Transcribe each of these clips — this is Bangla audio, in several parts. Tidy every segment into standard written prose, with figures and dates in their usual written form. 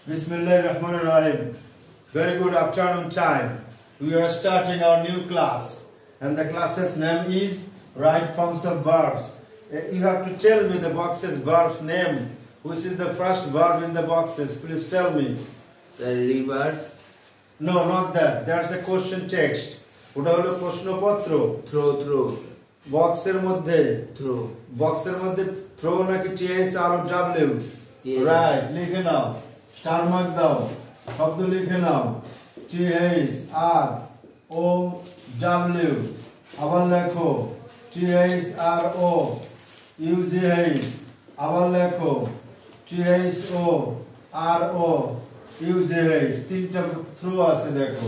Bismillahirrahmanirrahim. Very good afternoon time. We are starting our new class, and the class's name is Right Forms of Verbs. You have to tell me the box's verb's name. Which is the first verb in the boxes? Please tell me. The reverse. No, not that. There's a question text. ওটা হলো প্রশ্নপত্র। Throw. বক্সের মধ্যে Throw. বক্সের মধ্যে থ্রো নাকি টিএস আর ডাব্লিউ? রাইট, লিখে নাও। স্টার মার্ক দাও। শব্দ লিখে নাও। টিএস আর ও ডাব্লিউ। আবার লেখো টিএস আর ও ইউজিএইচ। আবার লেখো টিএস ও আর ও ইউজিএইচ। তিনটা থ্রো আছে দেখো।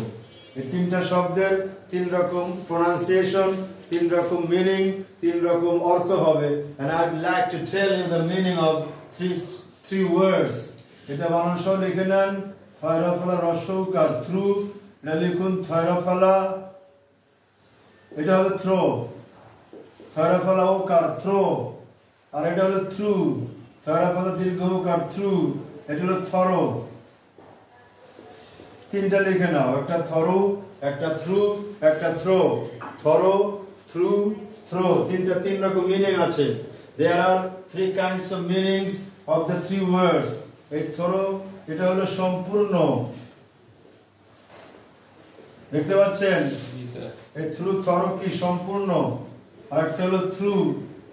এই তিনটা শব্দের তিন রকম প্রনাউন্সিয়েশন, তিন রকম মিনিং, তিন রকম অর্থ হবে। and I would like to tell you the meaning of three words. এটা বানান সহ লিখে নেন। থয়রফলা রস্যকার থ্রু, এটা লিখুন থয়রফলা, এটা হলো থ্রো। থয়রফলা ওকার থ্রো, আর এটা হলো থ্রু। থয়রফলা দীর্ঘ ওকার থ্রু, এটা হলো থরো। তিনটা লিখে নাও, একটা থরো, একটা থ্রু, একটা থ্রো। থরো, থ্রু, থ্রো, তিন রকম মিনিং আছে। There are three kinds of meanings of the three words. এই থরো এটা হলো সম্পূর্ণ, দেখতে পাচ্ছেন? এই থ্রু থরো কি সম্পূর্ণ, আর একটা হলো থ্রু।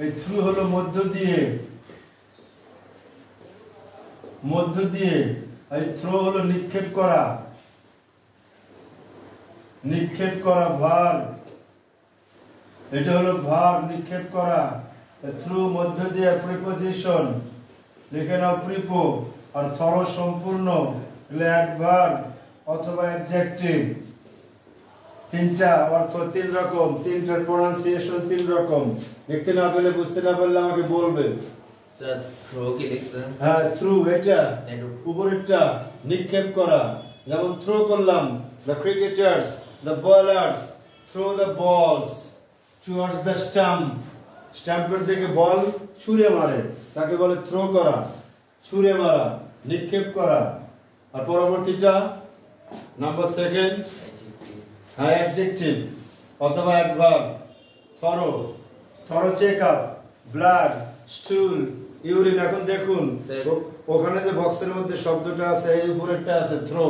এই থ্রু হলো মধ্য দিয়ে, এই থ্রো হলো নিক্ষেপ করা, ভার্ব। এটা হলো ভার্ব, নিক্ষেপ করা। থ্রু মধ্য দিয়ে প্রিপোজিশন, লিখে নাও প্রিপো। আর থরো সম্পূর্ণ, অ্যাডভার্ব অথবা অ্যাডজেক্টিভ। তিনটা অর্থ তিন রকম, তিনটার প্রনাউন্সিয়েশন তিন রকম। দেখতে না পেলে, বুঝতে না পারলে আমাকে বলবে। স্যার থ্রো কি লিখছেন? হ্যাঁ, থ্রু এটা উপরেরটা, নিক্ষেপ করা। যেমন থ্রো করলাম, the cricketers, the bowlers throw the balls towards the stump. স্ট্যাম্পের দিকে বল ছুঁড়ে মারে, তাকে বলে থ্রো করা, ছুঁড়ে মারা, নিক্ষেপ করা। আর পরবর্তীটা নাম্বার সেকেন্ড, হ্যাঁ অ্যাডজেক্টিভ অথবা adverb. Thorough check up, blood, stool, urine. এখন দেখুন ওখানে যে বক্সের মধ্যে শব্দটা আছে, এই উপরেরটা আছে থ্রো,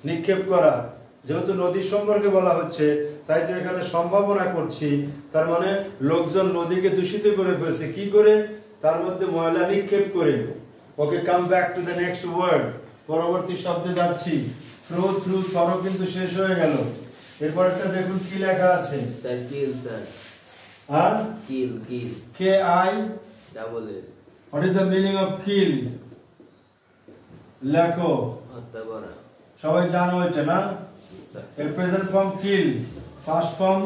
নিক্ষেপ করা। যেহেতু নদী সম্পর্কে বলা হচ্ছে, তাই তো এখানে সম্ভাবনা করছি। তার মানে লোকজন নদীকে দূষিত করে ফেলছে। কি করে? তার মধ্যে ময়লা নিক্ষেপ করে। Okay, come back to the next word. পরবর্তী শব্দে যাচ্ছি। থ্রু থরো কিন্তু শেষ হয়ে গেল। এরপর একটা দেখুন কি লেখা আছে। Sir kill, sir. আর kill K I double L. What is the meaning of kill? লেখো। হত্যা করা। সবাই জানো এটা না? এর present form kill, first form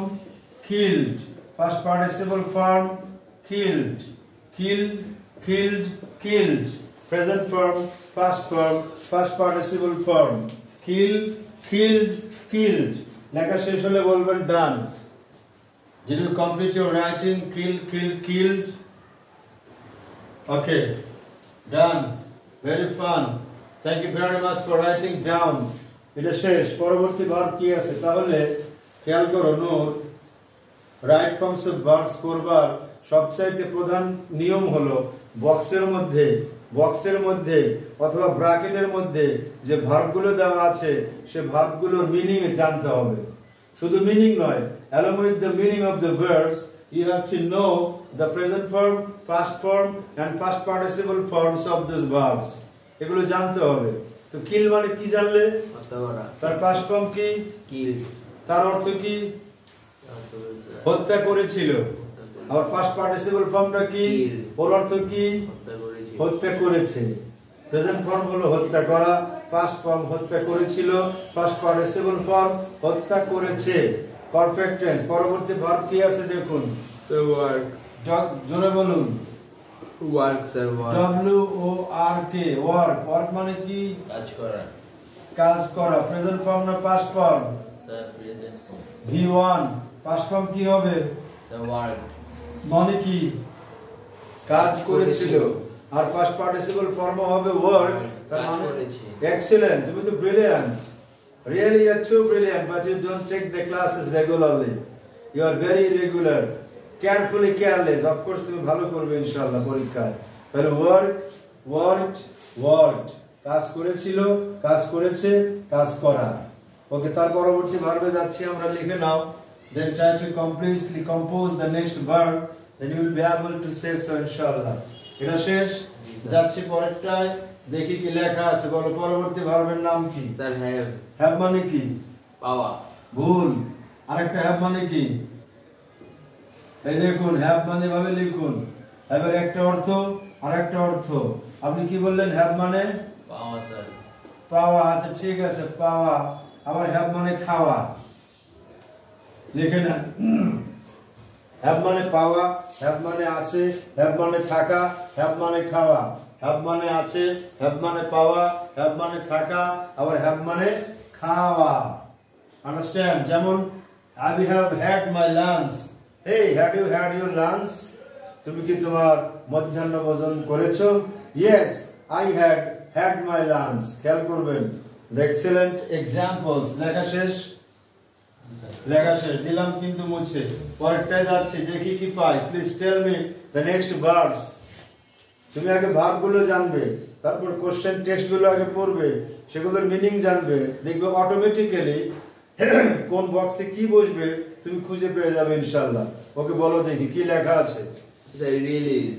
killed, first participle form killed, killed. Present form, first participle form killed. লেখা শেষ হলে বলবেন ডান। Did you complete your writing? Killed. Okay, done. Very fun. Thank you very much for writing down. এটা শেষ। পরবর্তী ভার্ব কি আছে তাহলে খেয়াল করো। Note, right forms of verbs করবার সবচাইতে প্রধান নিয়ম হলো বক্সের মধ্যে অথবা ব্র্যাকেটের মধ্যে যে ভার্বগুলো দেওয়া আছে, সে ভার্বগুলোর মিনিং জানতে হবে। শুধু মিনিং নয়, along with the meaning of the verbs, you have to know the present form, past form and past participle forms of those verbs. এগুলো জানতে হবে। তো কিল মানে কি জানলে? হত্যা করা। তার পাস্ট ফর্ম কি? কিল। তার অর্থ কি? হত্যা করেছিল। আর পাস্ট পার্টিসিপল ফর্মটা কি? ওর অর্থ কি? হত্যা করেছে। প্রেজেন্ট ফর্ম হলো হত্যা করা, পাস্ট ফর্ম হত্যা করেছিল, পাস্ট পার্টিসিপল ফর্ম হত্যা করেছে। Perfect tense. পরবর্তী ভার্ব কি আছে দেখুন। ওয়ার্ক। জোরে বলুন। Work sir, work. WORK, work মানে কি? কাজ করা। প্রেজেন্ট ফর্ম না past form? Sir present form. V1 past form কি হবে? Sir work. মানে কি? কাজ করেছিল। আর পাস্ট পার্টিসিপল ফর্ম হবে ওয়ার্ক, তার মানে excellent, তুমি তো brilliant, really you are too brilliant, but you don't take the classes regularly, you are very irregular, carefully careless. Of course তুমি ভালো করবে ইনশাআল্লাহ পরীক্ষায়। তাহলে worked কাজ করেছিল, কাজ করেছে, কাজ করা। ওকে, তার পরবর্তী ভার্বে যাচ্ছি আমরা, লিখে নাও। Then try to completely compose the next verb, then you will be able to say so inshallah. এটা শেষ, যাচ্ছি পরেরটায়, দেখি কি লেখা আছে। বলো পরবর্তী ভার্বের নাম কি? Sir have. হ্যাভ মানে কি? পাওয়া। ভুল। আরেকটা হ্যাভ মানে কি? এই দেখুন, হ্যাভ মানে ভাবে লিখুন। এবার একটা অর্থ আর একটা অর্থ। আপনি কি বললেন? হ্যাভ মানে পাওয়া স্যার। পাওয়া, আচ্ছা ঠিক আছে, পাওয়া। আবার হ্যাভ মানে খাওয়া, লিখে না। হ্যাভ মানে পাওয়া, হ্যাভ মানে আছে, হ্যাভ মানে থাকা, হ্যাভ মানে খাওয়া। হ্যাভ মানে আছে, হ্যাভ মানে পাওয়া, হ্যাভ মানে থাকা, আবার হ্যাভ মানে খাওয়া। আন্ডারস্ট্যান্ড? যেমন I have had my lunch. Hey, have you had your lunch? তুমি কি তোমার মধ্যাহ্ন ভোজন করেছো? Yes, I had my lunch. খেয়াল করবেন। The excellent examples. লেখা শেষ, লেখা শেষ, দিলাম কিন্তু মুছে। পরেরটায় যাচ্ছি, দেখি কি পাই। Please tell me the next verbs. তুমি আগে ভার্বগুলো জানবে, তারপর কোশ্চেন টেক্সটগুলো আগে পড়বে, সেগুলোর মিনিং জানবে, দেখবে অটোমেটিক্যালি কোন বক্সে কি বসবে তুমি খুঁজে পেয়ে যাবে ইনশাআল্লাহ। ওকে, বলো দেখি কি লেখা আছে। রিলিজ।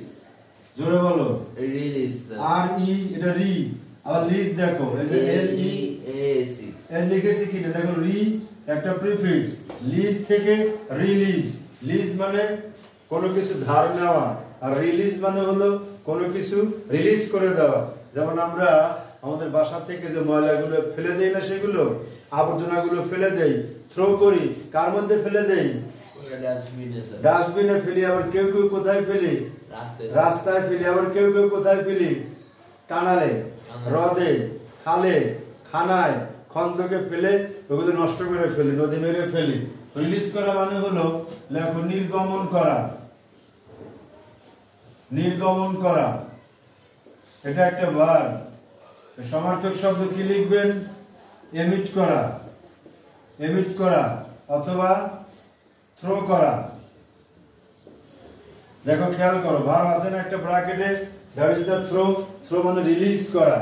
জোরে বলো। রিলিজ। আর ই, এটা রি। আবার লিজ দেখো, এই যে এল ই এ সি, এর লিখেছি কিনা দেখো। রি একটা প্রিফিক্স, লিজ থেকে রিলিজ। লিজ মানে কোনো কিছু ধার নেওয়া, আর রিলিজ মানে হলো কোনো কিছু রিলিজ করে দেওয়া। যেমন আমরা আমাদের বাসা থেকে যে ময়লাগুলো ফেলে দেই না, সেগুলো আবর্জনাগুলো ফেলে দেই, থ্রো করি, কার মধ্যে ফেলে দেই? ডাস্টবিনে ফেলি। আবার কেউ কেউ কোথায় ফেলি? রাস্তায় ফেলি। আবার কেউ কেউ কোথায় ফেলি? কানালে, হ্রদে, খালে, খানায়, খন্দকে ফেলে ওগুলো নষ্ট করে ফেলি, নদী মেরে ফেলি। রিলিজ করা মানে হলো, লেখো নির্গমন করা। নির্গমন করা, এটা একটা ভার্ব। সমার্থক শব্দ কি লিখবেন? এমিট করা, এমিট করা, অথবা থ্রো করা। দেখো খেয়াল করো, ভার্ব আছে না একটা ব্র্যাকেটে, that is the throw. Throw মানে রিলিজ করা,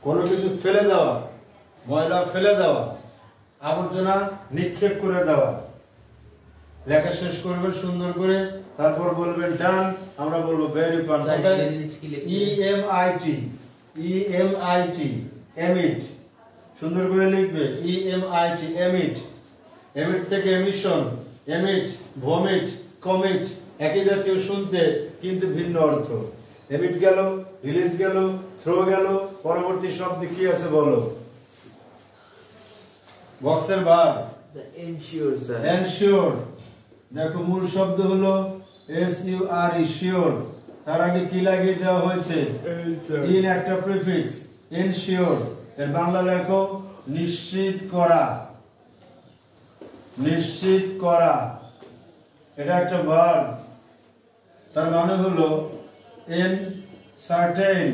কোনো কিছু ফেলে দেওয়া, ময়লা ফেলে দেওয়া, আবর্জনা নিক্ষেপ করে দেওয়া। লেখা শেষ করবেন সুন্দর করে, তারপর বলবেন ডান। আমরা বলবো very perfect. EMIT, EMIT, emit. সুন্দর করে লিখবে EMIT, এমিট। এমিট থেকে এমিশন, এমিট, ভমিট, কমিট, একই জাতীয় শুনতে কিন্তু ভিন্ন অর্থ। এমিট গেল, রিলিজ গেল, থ্রো গেল, পরবর্তী শব্দে কি আছে বলো? বক্সের ভার্ব এনশিওর স্যার। এনশিওর। দেখো মূল শব্দ হলো SURE, শিওর। তার আগে কি লাগিয়ে দেওয়া হয়েছে? ইন একটা প্রিফিক্স, এনশিওর। এর বাংলা লেখো নিশ্চিত করা, নিশ্চিত করা। এটা একটা ভার্ব, তার মানে হলো এনসার্টেইন,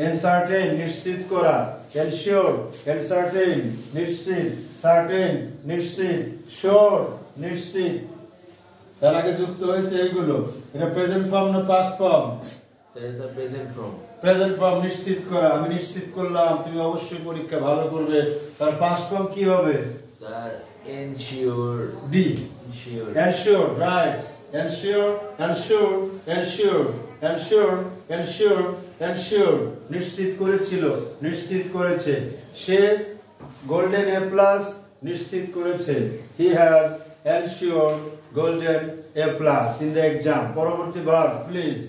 এনসার্টেইন নিশ্চিত করা। এনশিওর, এনসার্টেইন নিশ্চিত, সার্টেইন নিশ্চিত, শিওর নিশ্চিত। তার আগে যুক্ত হয়েছে এইগুলো। এটা প্রেজেন্ট ফর্ম না past form? Present form. Present form, নিশ্চিত করা। আমি নিশ্চিত করলাম তুমি অবশ্যই পরীক্ষা ভালো করবে। তার পাস্ট ফর্ম কি হবে? Sir ensure. D, ensure. Ensure, right. Ensure, ensure, ensure, ensure, ensure, ensure. নিশ্চিত করেছিল, নিশ্চিত করেছে। সে গোল্ডেন এ প্লাস নিশ্চিত করেছে। He has ensured golden A plus in the exam. পরবর্তী ভার্ব প্লিজ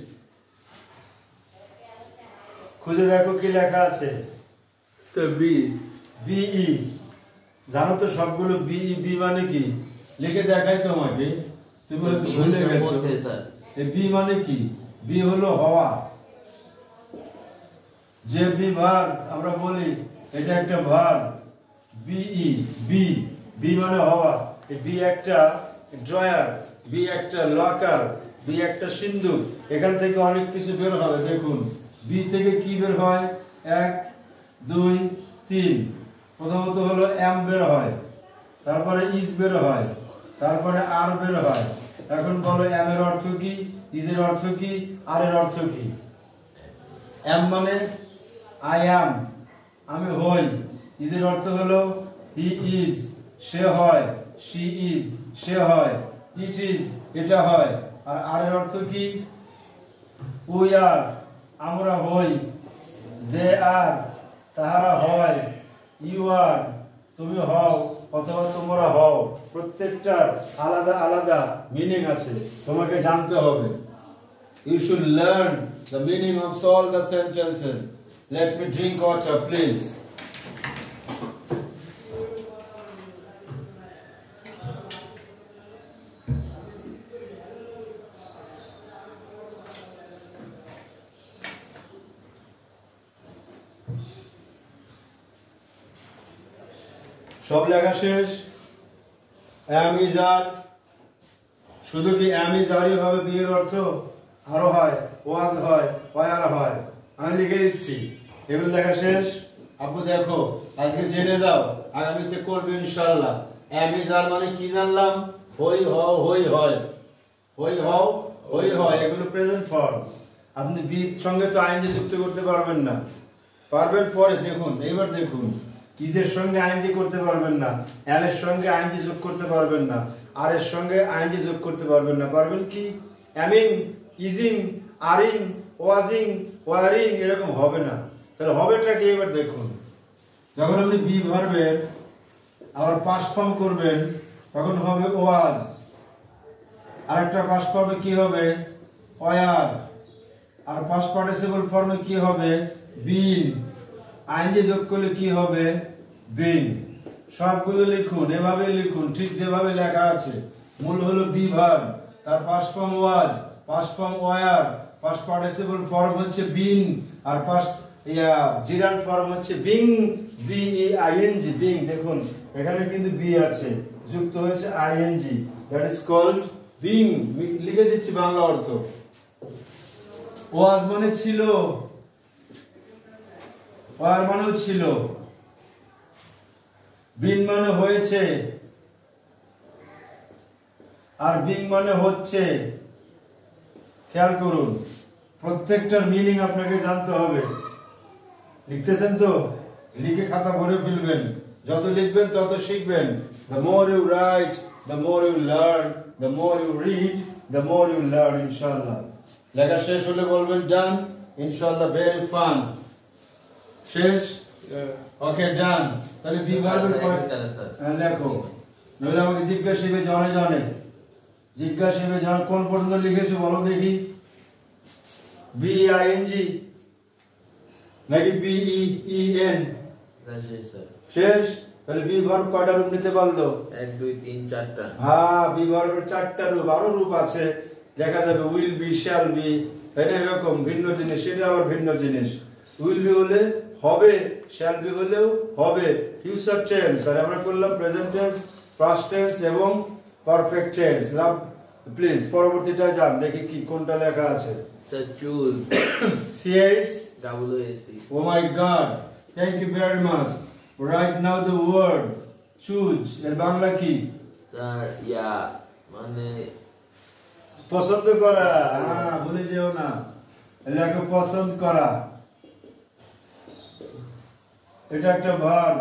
খুঁজে দেখো কি লেখা আছে। B, be. জানো তো সবগুলো বিই। বি মানে কি লিখে দেখাই তোমাকে, তুমি হয়তো ভুলে গেছো। এই বি মানে কি? বি হলো হওয়া। যে বি ভার্ব আমরা বলি, এটা একটা ভার্ব। BE, B. বি মানে হওয়া। বি একটা ড্রয়ার, বি একটা লকার, বি একটা সিন্ধুক। এখান থেকে অনেক কিছু বের হবে। দেখুন বি থেকে কি বের হয় 1 2 3 প্রথমত হলো এম বের হয়, তারপরে ইজ বের হয়, তারপরে আর বের হয়। এখন বলো এম এর অর্থ কি, ইজ এর অর্থ কি, আর এর অর্থ কি? এম মানে আই অ্যাম, আমি হই। ইজ এর অর্থ হলো হি ইজ, সে হয়, শি ইজ, সে হয়, ইট ইজ, এটা হয়। আর এর অর্থ কি? উই আর, আমরা হই, দে আর, তাহারা হয়, ইউ আর, তুমি হও অথবা তোমরা হও। প্রত্যেকটার আলাদা আলাদা মিনিং আছে, তোমাকে জানতে হবে। You should learn the meaning of all the sentences. Let me drink water, please. সব লেখা শেষ। am is are, শুধু কি am is are হবে বি এর অর্থ? আরো হয়, was হয়, were হয়। আমি লিখে দিচ্ছি, এগুলো লেখা শেষ। আপু দেখো, আজকে জেনে যাও, আগামীতে করবে ইনশাআল্লাহ। am is are মানে কি জানলাম? হই হও, হই হয়, হই হও, হই হয়, এগুলো প্রেজেন্ট ফর্ম। আপনি বি সঙ্গে তো আইএনজি যুক্ত করতে পারবেন না, পারবেন পরে। দেখুন, এইবার দেখুন, ইজের সঙ্গে আইএনজি করতে পারবেন না, এম এর সঙ্গে আইএনজি যোগ করতে পারবেন না, আর এর সঙ্গে আইএনজি যোগ করতে পারবেন না। পারবেন কি? এমিং, ইজিং, আরিং, ওয়াজিং, ওয়ারিং, এরকম হবে না। তাহলে হবেটা কি? এবার দেখুন, যখন আপনি বি ভার্বের আবার পাস্ট ফর্ম করবেন, তখন হবে ওয়াজ। আরেকটা পাস্ট ফর্মে কি হবে? ওয়ার। আর পাস্ট পার্টিসিপল ফর্মে কি হবে? বিন। আইনজি যোগ করলে কি হবে? বিন। সবগুলো লিখুন, এভাবে লিখুন, ঠিক যেভাবে লেখা আছে। মূল হলো বি ভার্ব, তার past form was, past form were, past participle form হচ্ছে বিন, আর পাস্ট জিরান্ট ফর্ম হচ্ছে being, B E ING, being. দেখুন এখানে কিন্তু বি আছে, যুক্ত হয়েছে ING, that is called being. লিখে দিচ্ছি বাংলা অর্থ। ওয়াজ মানে ছিল, ওয়ার মানেও ছিল, বিন মানে হয়েছে, আর বিং মানে হচ্ছে। খেয়াল করুন, প্রত্যেকটার মিনিং আপনাকে জানতে হবে। লিখতেছেন তো? লিখে খাতা ভরে ফেলবেন, যত লিখবেন তত শিখবেন। The more you write, the more you learn, the more you read, the more you learn, ইনশাআল্লাহ। লেখা শেষ হলে বলবেন ডান, ইনশাআল্লাহ। Very fun. শেষ? ওকে, ডান। তাহলে বি ভার্বের লেখো, নইলে আমাকে জিজ্ঞাসিবে জনে জনে, জিজ্ঞাসিবে জন কোন পর্যন্ত লিখেছো বলো দেখি। বি আই এন জি নাকি বি ই ই এন? শেষ? তাহলে বি ভার্ব কয়টা রূপ নিতে পারলো? 1 2 3 4টা। হ্যাঁ, বি ভার্বের 4টা রূপ, আরো রূপ আছে দেখা যাবে। উইল বি, শ্যাল বি, তাই না? এরকম ভিন্ন জিনিস, সেটা আবার ভিন্ন জিনিস। উইল বি হলে হবে, শ্যাল বি হলেও হবে। ফিউচার টেন্স, আর আমরা করলাম প্রেজেন্ট টেন্স, পাস্ট টেন্স এবং পারফেক্ট টেন্স। নাও প্লিজ পরবর্তীটা যান, দেখি কি কোনটা লেখা আছে। Sir choose, C H W A C. Oh my god, thank you very much. Right now the word choose, এর বাংলা কি? স্যার ইয়া মানে পছন্দ করা। হ্যাঁ, ভুলে যেও না, লেখো পছন্দ করা। এটা একটা ভার্ব।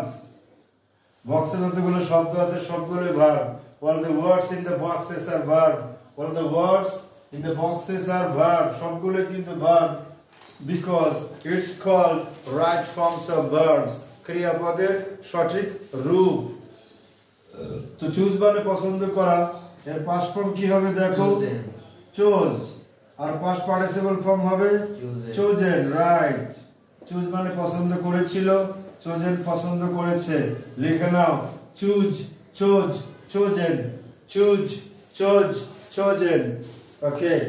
বক্সে যতগুলো শব্দ আছে সবগুলোই verb. All the words in the boxes are verb. All the words in the boxes are verb. সবগুলো কিন্তু verb because it's called right forms of verbs. ক্রিয়াপদের সঠিক রূপ। তো চুজ মানে পছন্দ করা, এর পাস্ট ফর্ম কি হবে দেখো? চোজ। আর পাস্ট পার্টিসিপল ফর্ম হবে চোজেন। রাইট। চুজ মানে পছন্দ করেছিল, চোজেন পছন্দ করেছে। লিখে নাও, choose, chose, chosen, choose, chose, chosen. Okay,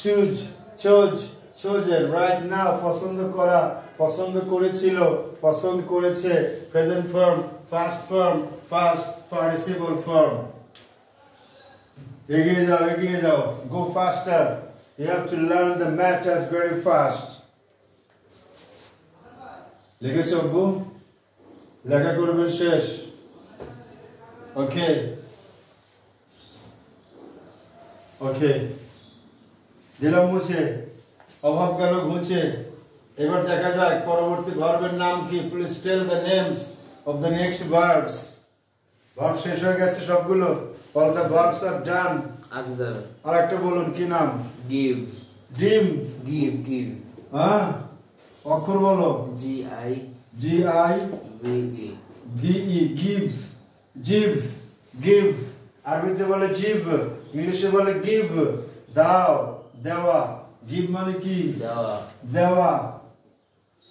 choose, chose, chosen. Right now, পছন্দ করা, পছন্দ করেছিল, পছন্দ করেছে। Present form, past participle form. এগিয়ে যাও, এগিয়ে যাও. Go faster. You have to learn the matters very fast. লিখেছো আব্বু? লেখা করবেন শেষ। ওকে ওকে, দিলাম মুছে, অভাব গেল ঘুচে। এবার দেখা যাক পরবর্তী ভার্বের নাম কি। Please tell the names of the next verbs. Verb শেষ হয়ে গেছে সবগুলো। All the verbs are done. আচ্ছা স্যার। আরেকটা বলুন কি নাম? গিভ। ডিম। Give give. হ্যাঁ, অক্ষর বলো। G I GIVE। গিভ। জিভ। গিভ। আরবিতে বলে জিভ, ইংলিশে বলে গিভ। দাও, দেওয়া। গিভ মানে কি? দেওয়া। দেওয়া।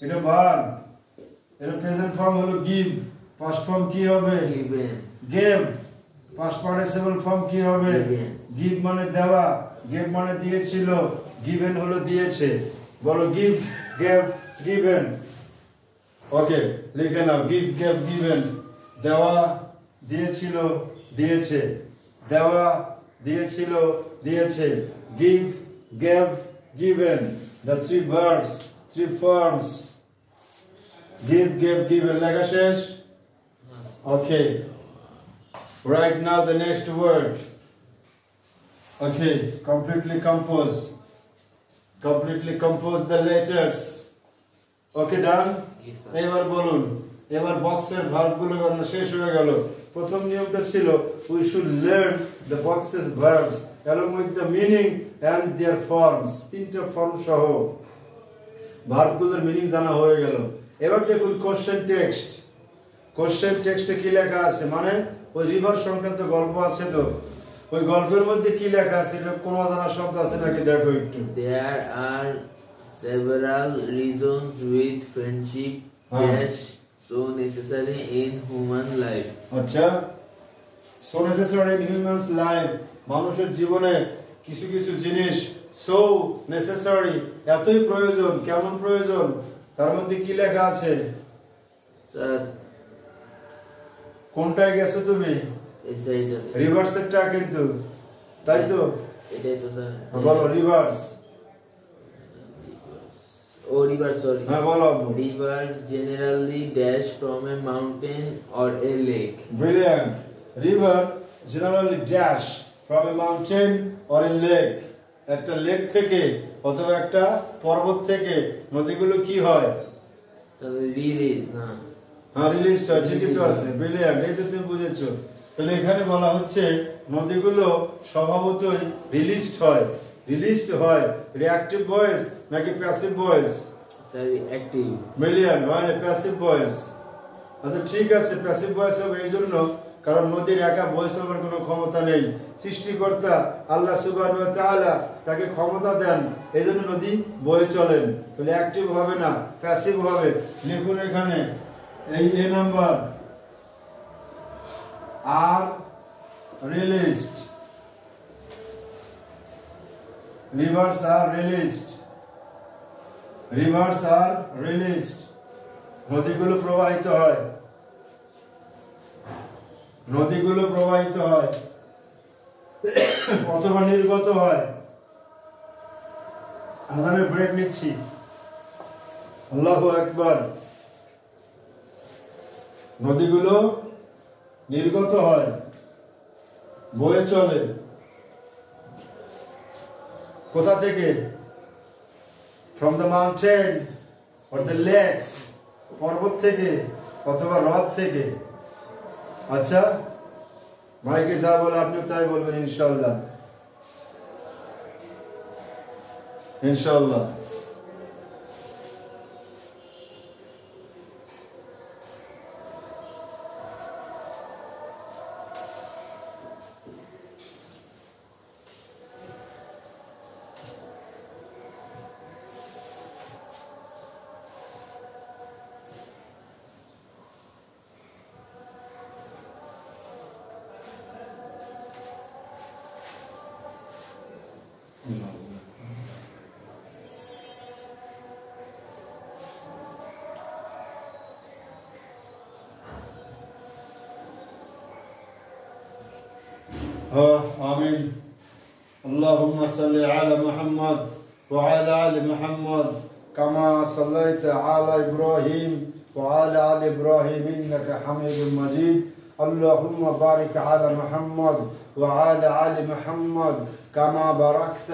এটা ভার্ব। এর প্রেজেন্ট ফর্ম হলো গিভ। পাস্ট ফর্ম কি হবে? Given. Gave. Past participle form কি হবে? Given. গিভ মানে দেওয়া, গেভ মানে দিয়েছিল, গিভেন হলো দিয়েছে। বলো গিভ, গেভ, গিভেন। ওকে, লিখে নাও। Give, gave, given. দেওয়া, দিয়েছিল, দিয়েছে। দেওয়া, দিয়েছিল, দিয়েছে। Give, gave, given. The three verbs, three forms. Give, gave, given. লেখা শেষ? Okay. Write now the next word. Okay, completely compose. Completely compose the letters. Okay, done? Yes, sir. এবার বলুন। এবার বক্সের ভার্বগুলো গণনা শেষ হয়ে গেল। প্রথম নিয়মটা ছিল we should learn the boxes verbs along with the meaning and their forms. তিনটা ফর্ম সহ ভার্বগুলোর মিনিং জানা হয়ে গেল। এবার দেখুন কোশ্চেন টেক্সট। কোশ্চেন টেক্সটে কি লেখা আছে, মানে ওই রিভার সংক্রান্ত গল্প আছে, তো ওই গল্পের মধ্যে কি লেখা আছে, এটা কোন অজানা শব্দ আছে নাকি দেখো একটু। There are several reasons with friendship dash so necessary in human life. আচ্ছা, so necessary in human's life, মানুষের জীবনে কিছু কিছু জিনিস so necessary, এতই প্রয়োজন। কেমন প্রয়োজন, তার মধ্যে কি লেখা আছে? Sir, কোনটায় গেছো তুমি? রিভার্সেরটা কিন্তু, তাই তো? এটাই তো স্যার। বলো রিভার্স। ও রিভার্স, সরি। হ্যাঁ বলো। Rivers generally dash from a mountain or a lake. Brilliant. River generally dash from a mountain or a lake. একটা লেক থেকে অথবা একটা পর্বত থেকে নদীগুলো কি হয়? রিলিজ না? হ্যাঁ, রিলিজ হয়, ঠিকই তো আছে। ব্রিলিয়ান্ট, এই তো তুমি বুঝেছো। তাহলে এখানে বলা হচ্ছে নদীগুলো স্বভাবতই রিলিজড হয়। রিলিজড হয় রিঅ্যাক্টিভ ভয়েস নাকি passive voice? Sir active. Brilliant, মানে প্যাসিভ ভয়েস। আচ্ছা ঠিক আছে, প্যাসিভ ভয়েস হবে এই জন্য কারণ নদীর একা ভয়েস হওয়ার কোনো ক্ষমতা নেই। সৃষ্টিকর্তা আল্লাহ সুবহানাহু ওয়া তাআলা তাকে ক্ষমতা দেন, এই জন্য নদী বয়ে চলেন। তাহলে অ্যাক্টিভ হবে না, প্যাসিভ হবে। লিখুন এখানে এই A number are released. Rivers are released. Rivers are released. নদীগুলো প্রবাহিত হয়, নদীগুলো প্রবাহিত হয় অথবা নির্গত হয়। আদানে ব্রেক নিচ্ছি। আল্লাহু আকবার। নদীগুলো নির্গত হয়, বয়ে চলে। কোথা থেকে? From the mountain or the lakes, পর্বত থেকে অথবা হ্রদ থেকে। আচ্ছা, ভাইকে যা বলে আপনি তাই বলবেন ইনশাআল্লাহ। ইনশাআল্লাহ। آمين. اللهم صل على محمد وعلى آل محمد كما صليت على إبراهيم وعلى آل إبراهيم إنك حميد مجيد اللهم بارك على محمد وعلى آل محمد كما باركت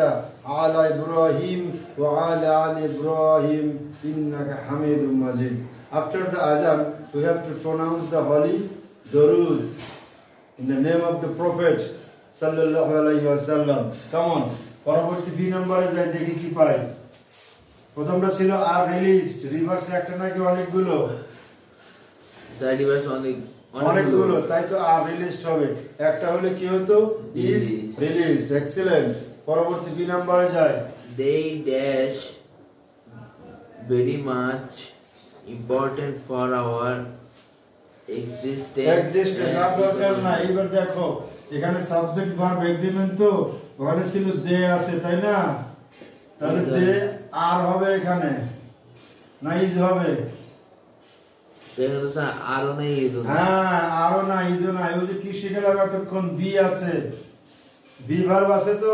على إبراهيم وعلى آل إبراهيم إنك حميد مجيد. After the azan, we have to pronounce the holy Darud in the name of the Prophet sallallahu alaihi wasallam. Come on, পরবর্তী বি নম্বরে যাই, দেখি কি পাই। প্রথমটা ছিল আর রিলিজড, রিভার্স একটা নাকি অনেকগুলো? রিভার্স অনেকগুলো, তাই তো আর রিলিজড হবে। একটা হলে কি হতো? Is released. এক্সিলেন্ট। পরবর্তী বি নম্বরে যাই। They dash very much important for our existence. আর দরকার না। এবার দেখো এখানে সাবজেক্ট ভার্ব এগ্রিমেন্ট, তো ওখানে ছিল দে আছে, তাই না? তাহলে দে আর হবে এখানে, না ইজ হবে? আরো নাই ইজ। হ্যাঁ, আরো না ইজ না। এই যে কি শিখলাম এতক্ষণ? বি আছে, বি ভার্ব আছে, তো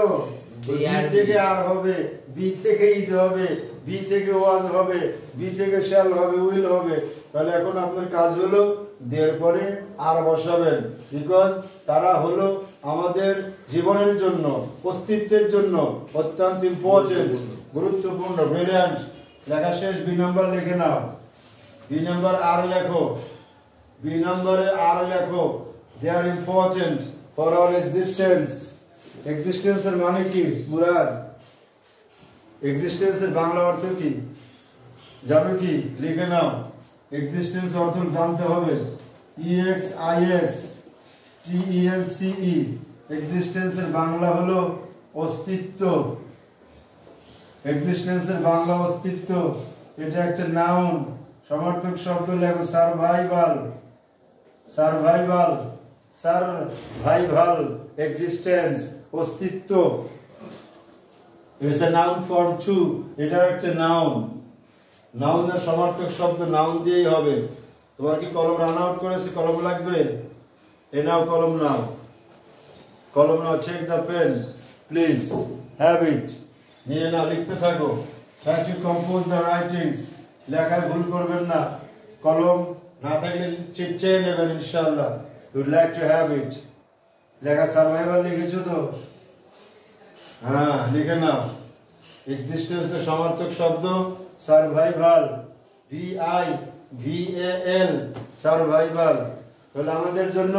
বি থেকে আর হবে, বি থেকে ইজ হবে, বি থেকে ওয়াজ হবে, বি থেকে শ্যাল হবে, উইল হবে। তাহলে এখন আপনার কাজ হলো দের পরে আর বসাবেন, বিকজ তারা হলো আমাদের জীবনের জন্য, অস্তিত্বের জন্য অত্যন্ত ইম্পর্টেন্ট, গুরুত্বপূর্ণ। ব্রিলিয়ান্ট। লেখা শেষ। বি নাম্বার লিখে নাও। বি নাম্বার আর লেখো, বি নম্বরে আর লেখো। দে আর ইম্পর্টেন্ট ফর আওয়ার এক্সিস্টেন্স। এক্সিস্টেন্সের মানে কি মুরাদ? এক্সিস্টেন্সের বাংলা অর্থ কি জানো কি? লিখে নাও। এক্সিস্টেন্স অর্থ জানতে হবে। EXISTENCE। এক্সিস্টেন্সের বাংলা হলো অস্তিত্ব। এক্সিস্টেন্সের বাংলা অস্তিত্ব। এটা একটা নাউন। সমার্থক শব্দ লেখো সারভাইভাল। সারভাইভাল, সারভাইভাল, এক্সিস্টেন্স, অস্তিত্ব। It's a noun form too. এটা একটা নাউন। নাউনের সমার্থক শব্দ নাউন দিয়েই হবে। তোমার কি কলম রান আউট করেছে? কলম লাগবে? এ নাও কলম, নাও কলম, নাও। Check the pen please, have it. নিয়ে নাও, লিখতে থাকো। Try to compose the writings. লেখায় ভুল করবেন না। কলম না থাকলে চেয়ে নেবেন ইনশাআল্লাহ। ইউড লাইক টু হ্যাভ ইট। লেখা সারভাইভাল লিখেছো তো? হ্যাঁ, লিখে নাও। এক্সিস্টেন্সের সমার্থক শব্দ সারভাইভাল, VIVAL, সারভাইভাল। তাহলে আমাদের জন্য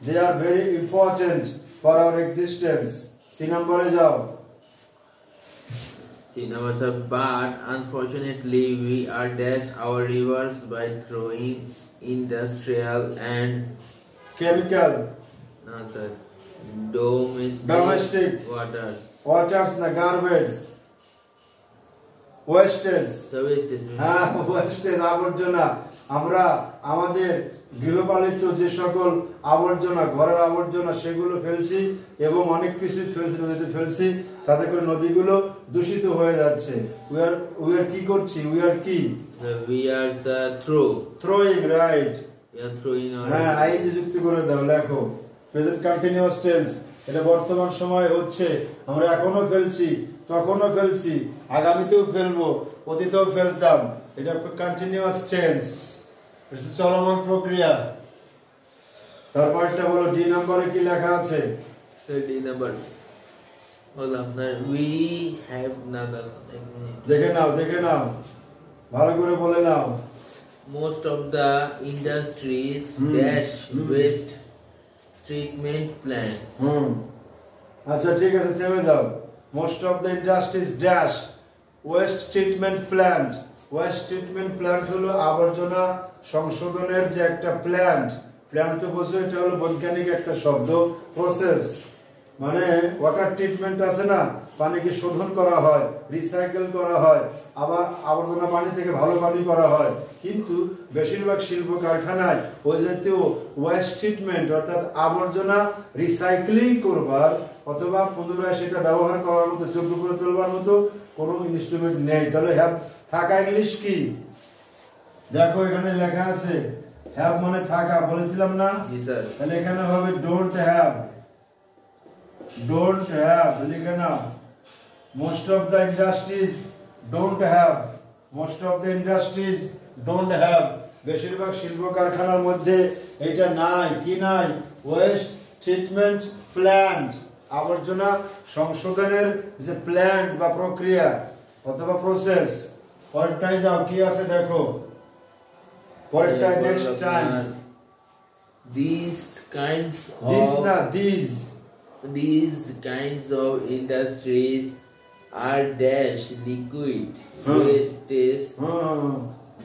they are very important for our existence. C নম্বরে যাও। But unfortunately we are dash our rivers by throwing industrial and chemical domestic waters na garbage wastage। হ্যাঁ, ওয়েস্টেজ, আবর্জনা। আমরা আমাদের গৃহপালিত যে সকল আবর্জনা, ঘরের আবর্জনা, সেগুলো ফেলছি এবং অনেক কিছু ফেলছি, নদীতে ফেলছি। তাতে করে নদীগুলো দূষিত হয়ে যাচ্ছে। উই আর কি করছি? উই আর কি? Throwing, right. হ্যাঁ, আইএনজি যুক্ত করে দাও। লেখো প্রেজেন্ট কন্টিনিউয়াস টেন্স। এটা বর্তমান সময় হচ্ছে। আমরা এখনো ফেলছি, তখনও ফেলছি, আগামীতেও ফেলবো, অতীতেও ফেলতাম। এটা কন্টিনিউয়াস টেন্স, চলমান প্রক্রিয়া। তারপর একটা বলো, ডি নম্বরে কি লেখা আছে? ডি নাম্বার হলো আপনার উই হ্যাভ নাদার। দেখে নাও, দেখে নাও, ভালো করে বলে নাও। Most of the industries dash waste treatment plants. আচ্ছা, ঠিক আছে, থেমে যাও। Most of the industries dash waste treatment plant. West treatment plant হলো আবর্জনা সংশোধনের যে একটা প্ল্যান্ট। প্ল্যান্ট তো বোঝো, এটা হলো বৈজ্ঞানিক একটা শব্দ। প্রসেস মানে ওয়াটার ট্রিটমেন্ট আছে না, পানিকে শোধন করা হয়, রিসাইকেল করা হয়, আবার আবর্জনা পানি থেকে ভালো পানি করা হয়। কিন্তু বেশিরভাগ শিল্প কারখানায় ওই জাতীয় ওয়েস্ট ট্রিটমেন্ট অর্থাৎ আবর্জনা রিসাইক্লিং করবার অথবা পুনরায় সেটা ব্যবহার করার মতো, যোগ্য করে তোলবার মতো কোনো ইনস্ট্রুমেন্ট নেই। তাহলে হ্যাভ থাকা ইংলিশ কি? দেখো এখানে লেখা আছে হ্যাভ মানে থাকা, বলেছিলাম না? জি স্যার। তাহলে এখানে হবে ডোন্ট হ্যাভ। ডোন্ট হ্যাভ লিখে নাও। Most of the industries don't have. Most of the industries don't have. বেশিরভাগ শিল্প কারখানার মধ্যে এটা নাই। কি নাই? ওয়েস্ট ট্রিটমেন্ট প্ল্যান্ট, আবর্জনা সংশোধনের যে প্ল্যান্ট বা প্রক্রিয়া অথবা প্রসেস। পরেরটায় যাও, কি আছে দেখো, পরেরটায় next time. These kinds of industries are dash liquid wastes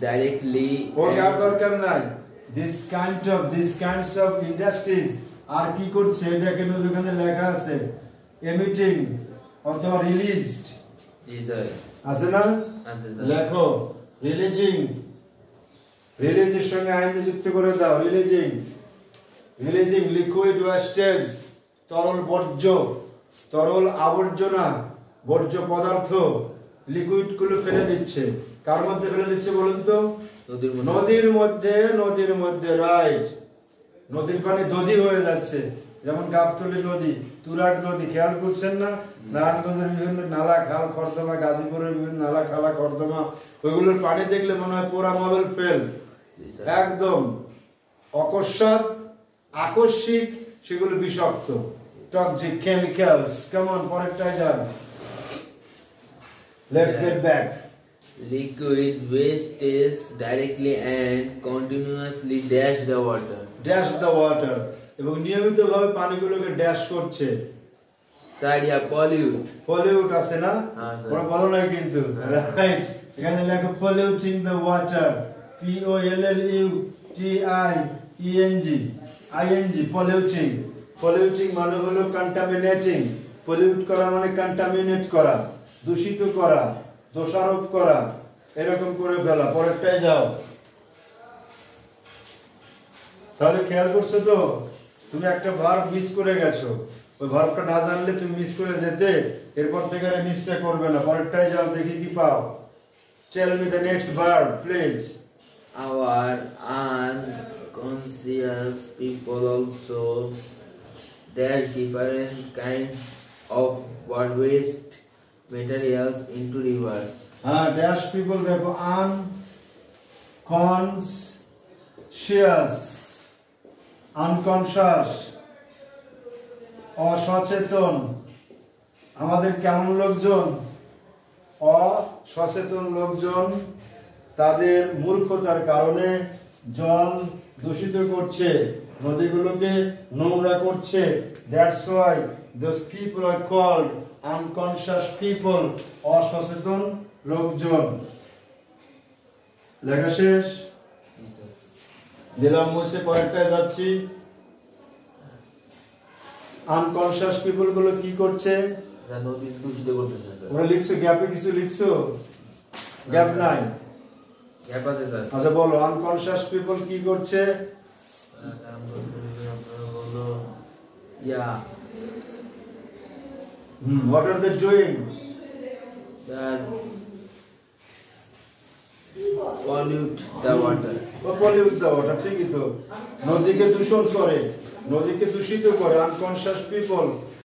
directly আর দরকার নাই। These kinds of industries আর কি করছে দেখেন, ওখানে লেখা আছে emitting অথবা released। জি স্যার, আছে না? আছে স্যার। লেখো রিলিজিং, রিলিজের সঙ্গে আইনজি যুক্ত করে দাও। রিলিজিং লিকুইড ওয়েস্টেজ, তরল বর্জ্য, তরল আবর্জনা, বর্জ্য পদার্থ, লিকুইড গুলো ফেলে দিচ্ছে। কার মধ্যে ফেলে দিচ্ছে বলুন তো? নদীর মধ্যে রাইট। নদীর পানি দধি হয়ে যাচ্ছে, যেমন গাবতলী নদী, তুরাগ নদী, খেয়াল করছেন না? নারায়ণগঞ্জের বিভিন্ন নালা খাল খর্দমা, গাজীপুরের বিভিন্ন নালা খালা খর্দমা, ওইগুলোর পানি দেখলে মনে হয় পোড়া মাবেল ফেল, একদম অকস্মাৎ আকস্মিক, সেগুলো বিষাক্ত, টক্সিক কেমিক্যালস। কেমন? পরেরটায় যান। Let's get back. Liquid wastes directly and continuously dash the water এবং নিয়মিতভাবে পানিগুলোকে ড্যাশ করছে। সাইডিয়া পলিউট আছে না? বড় ভালো নাই কিন্তু, রাইট? এখানে লেখো polluting the water, polluting। polluting মানে হলো contaminating, pollute করা মানে contaminate করা, দূষিত করা, দোষারোপ করা, এরকম করে ফেলা। পরেরটায় যাও। তাহলে খেয়াল করছো তো, তুমি একটা ভার্ব মিস করে গেছো, ওই ভার্বটা না জানলে তুমি মিস করে যেতে, এরপর থেকে আর মিসটা করবে না। পরেরটায় যাও, দেখি কি পাও। Tell me the next verb please. Our unconscious people also dash different kinds of waste materials into rivers. Dash people দেখো, unconscious, অসচেতন। আমাদের কেমন লোকজন? অসচেতন লোকজন তাদের মূর্খতার কারণে জল দূষিত করছে, নদীগুলোকে নোংরা করছে। That's why those people are called unconscious people, অসচেতন লোকজন। লেখা শেষ? দিলাম মুছে, পরেরটায় যাচ্ছি। আনকনশিয়াস পিপল গুলো কি করছে? নদী দূষিত করতেছে স্যার। ওরা লিখছো, গ্যাপে কিছু লিখছো? গ্যাপ নাই? গ্যাপ আছে স্যার। আচ্ছা বলো, আনকনশিয়াস পিপল কি করছে? What are they doing? Pollute the water. Pollute the water, ঠিকই তো। নদীকে দূষণ করে, নদীকে দূষিত করে, আনকনশিয়াস পিপল।